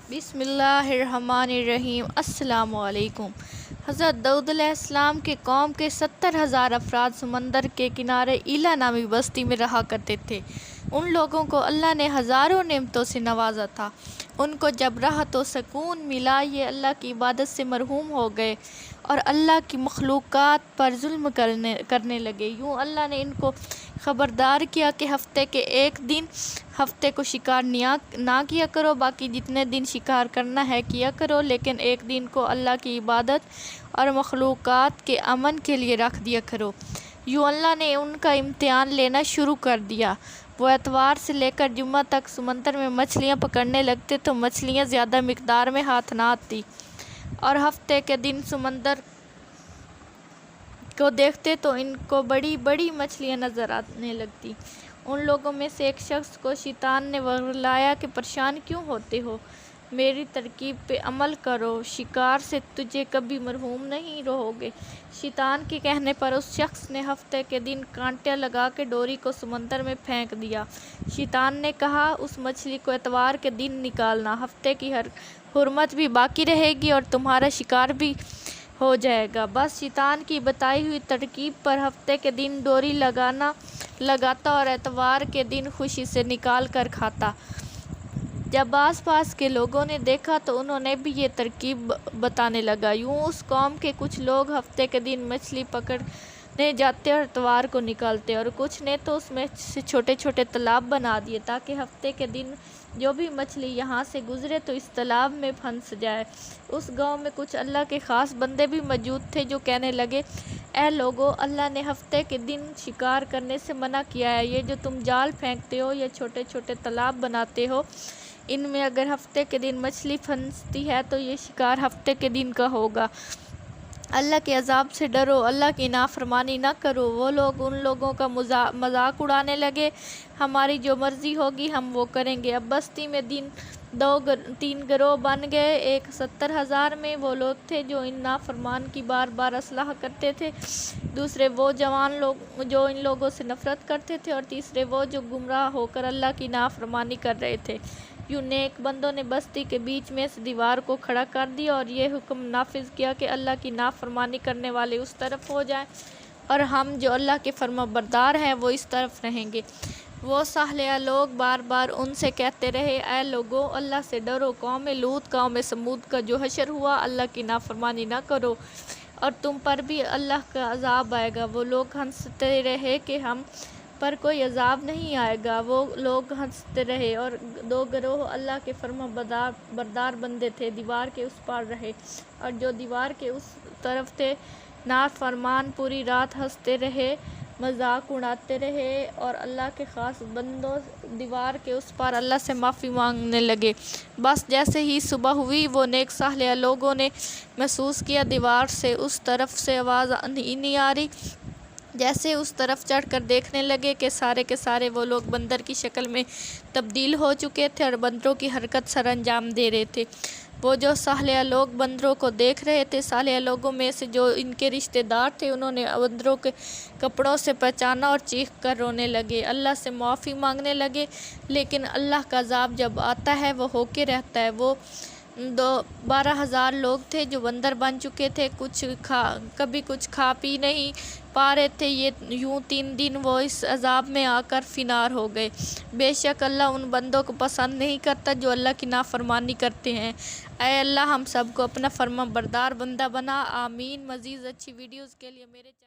بسم اللہ الرحمن الرحیم۔ السلام علیکم۔ حضرت داؤد علیہ السلام کے قوم کے 70,000 افراد سمندر کے کنارے ایلا نامی بستی میں رہا کرتے تھے۔ ان لوگوں کو اللہ نے ہزاروں نعمتوں سے نوازا تھا۔ ان کو جب راحت و سکون ملا، یہ اللہ کی عبادت سے محروم ہو گئے اور اللہ کی مخلوقات پر ظلم کرنے لگے۔ یوں اللہ نے ان کو خبردار کیا کہ ہفتے کے ایک دن ہفتے کو شکار نہ کیا کرو، باقی جتنے دن شکار کرنا ہے کیا کرو، لیکن ایک دن کو اللہ کی عبادت اور مخلوقات کے امن کے لیے رکھ دیا کرو۔ یوں اللہ نے ان کا امتحان لینا شروع کر دیا۔ وہ اتوار سے لے کر جمعہ تک سمندر میں مچھلیاں پکڑنے لگتے تو مچھلیاں زیادہ مقدار میں ہاتھ نہ آتی، اور ہفتے کے دن سمندر کو دیکھتے تو ان کو بڑی بڑی مچھلیاں نظر آنے لگتی۔ ان لوگوں میں سے ایک شخص کو شیطان نے ورگلایا کہ پریشان کیوں ہوتے ہو، میری ترکیب پہ عمل کرو، شکار سے تجھے کبھی محروم نہیں رہو گے۔ شیطان کے کہنے پر اس شخص نے ہفتے کے دن کانٹے لگا کے ڈوری کو سمندر میں پھینک دیا۔ شیطان نے کہا، اس مچھلی کو اتوار کے دن نکالنا، ہفتے کی حرمت بھی باقی رہے گی اور تمہارا شکار بھی ہو جائے گا۔ بس شیطان کی بتائی ہوئی ترکیب پر ہفتے کے دن ڈوری لگاتا اور اتوار کے دن خوشی سے نکال کر کھاتا۔ جب آس پاس کے لوگوں نے دیکھا تو انہوں نے بھی یہ ترکیب بتانے لگا۔ یوں اس قوم کے کچھ لوگ ہفتے کے دن مچھلی پکڑنے جاتے اور اتوار کو نکالتے، اور کچھ نے تو اس میں سے چھوٹے چھوٹے تالاب بنا دیے تاکہ ہفتے کے دن جو بھی مچھلی یہاں سے گزرے تو اس تالاب میں پھنس جائے۔ اس گاؤں میں کچھ اللہ کے خاص بندے بھی موجود تھے جو کہنے لگے، اے لوگو، اللہ نے ہفتے کے دن شکار کرنے سے منع کیا ہے۔ یہ جو تم جال پھینکتے ہو یا چھوٹے چھوٹے تالاب بناتے ہو، ان میں اگر ہفتے کے دن مچھلی پھنستی ہے تو یہ شکار ہفتے کے دن کا ہوگا۔ اللہ کے عذاب سے ڈرو، اللہ کی نافرمانی نہ کرو۔ وہ لوگ ان لوگوں کا مذاق اڑانے لگے، ہماری جو مرضی ہوگی ہم وہ کریں گے۔ اب بستی میں تین گروہ بن گئے۔ ایک 70,000 میں وہ لوگ تھے جو ان نافرمان کی بار بار اصلاح کرتے تھے، دوسرے وہ جوان لوگ جو ان لوگوں سے نفرت کرتے تھے، اور تیسرے وہ جو گمراہ ہو کر اللہ کی نافرمانی کر رہے تھے۔ یوں نیک بندوں نے بستی کے بیچ میں سے دیوار کو کھڑا کر دیا اور یہ حکم نافذ کیا کہ اللہ کی نافرمانی کرنے والے اس طرف ہو جائیں اور ہم جو اللہ کے فرما بردار ہیں وہ اس طرف رہیں گے۔ وہ صالح لوگ بار بار ان سے کہتے رہے، اے لوگو، اللہ سے ڈرو، قوم لوط قوم سمود کا جو حشر ہوا، اللہ کی نافرمانی نہ کرو اور تم پر بھی اللہ کا عذاب آئے گا۔ وہ لوگ ہنستے رہے کہ ہم پر کوئی عذاب نہیں آئے گا۔ وہ لوگ ہنستے رہے، اور دو گروہ اللہ کے فرما بردار بندے تھے، دیوار کے اس پار رہے، اور جو دیوار کے اس طرف تھے نافرمان پوری رات ہنستے رہے، مذاق اڑاتے رہے، اور اللہ کے خاص بندوں دیوار کے اس پار اللہ سے معافی مانگنے لگے۔ بس جیسے ہی صبح ہوئی، وہ نیک صالح لوگوں نے محسوس کیا دیوار سے اس طرف سے آواز نہیں آ رہی۔ جیسے اس طرف چڑھ کر دیکھنے لگے کہ سارے کے سارے وہ لوگ بندر کی شکل میں تبدیل ہو چکے تھے اور بندروں کی حرکت سر انجام دے رہے تھے۔ وہ جو صالح لوگ بندروں کو دیکھ رہے تھے، صالح لوگوں میں سے جو ان کے رشتہ دار تھے، انہوں نے بندروں کے کپڑوں سے پہچانا اور چیخ کر رونے لگے، اللہ سے معافی مانگنے لگے۔ لیکن اللہ کا عذاب جب آتا ہے وہ ہو کے رہتا ہے۔ وہ 12,000 لوگ تھے جو بندر بن چکے تھے، کبھی کچھ کھا پی نہیں پا رہے تھے۔ یوں 3 دن وہ اس عذاب میں آ کر فنار ہو گئے۔ بے شک اللہ ان بندوں کو پسند نہیں کرتا جو اللہ کی نافرمانی کرتے ہیں۔ اے اللہ، ہم سب کو اپنا فرما بردار بندہ بنا، آمین۔ مزید اچھی ویڈیوز کے لیے میرے چینل